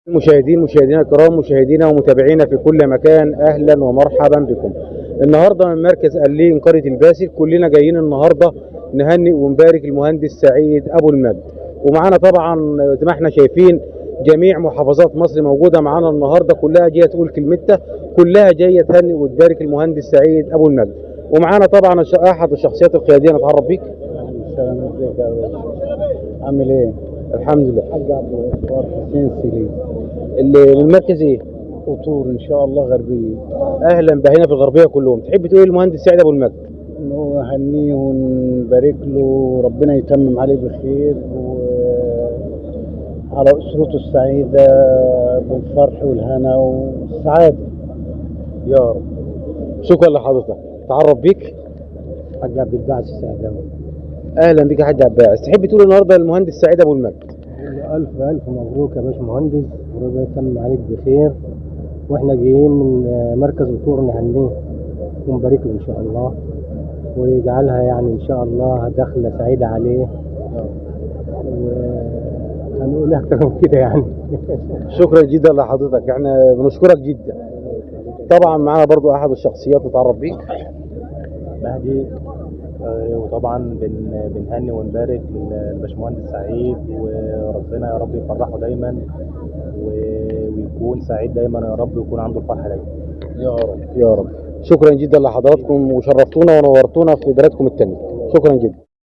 مشاهدينا الكرام، مشاهدينا ومتابعينا في كل مكان، اهلا ومرحبا بكم. النهارده من مركز قليم قريه الباسل، كلنا جايين النهارده نهنئ ونبارك المهندس سعيد ابو المجد. ومعانا طبعا زي ما احنا شايفين جميع محافظات مصر موجوده معانا النهارده، كلها جايه تقول كلمتها، كلها جايه تهنئ وتبارك المهندس سعيد ابو المجد. ومعانا طبعا احد الشخصيات القياديه، نتعرف بيك. السلام عليكم يا باشا، عامل ايه؟ الحمد لله. حاج عبد الغفار حسين سليم، اللي من المركز ايه؟ قطور ان شاء الله غربيه. اهلا بهنا في الغربيه كلهم. تحب تقول المهندس سعيد ابو المجد؟ نهنيه ونبارك له، ربنا يتمم عليه بخير وعلى اسرته السعيده بالفرح والهنا والسعاده يا رب. شكرا لحضرتك. تعرف بيك. حاج عبد الباعث السعداوي. اهلا بيك يا حاج عباس. تحب تقول النهارده المهندس سعيد ابو المجد؟ الف الف مبروك يا باش مهندس، وربنا يتمم عليك بخير، واحنا جايين من مركز قطور نهنيه ونبارك له ان شاء الله، ويجعلها يعني ان شاء الله دخله سعيده عليه، وهنقول إيه اكتر من كده يعني. شكرا جدا لحضرتك، احنا بنشكرك جدا. طبعا معانا برضو احد الشخصيات، نتعرف بيك. مهدي. وطبعا بنهني ونبارك للباشمهندس سعيد، وربنا يا رب يفرحه دايما ويكون سعيد دايما يا رب، ويكون عنده الفرحه دايما يا رب يا رب. شكرا جدا لحضراتكم، وشرفتونا ونورتونا في بلدكم التانية. شكرا جدا.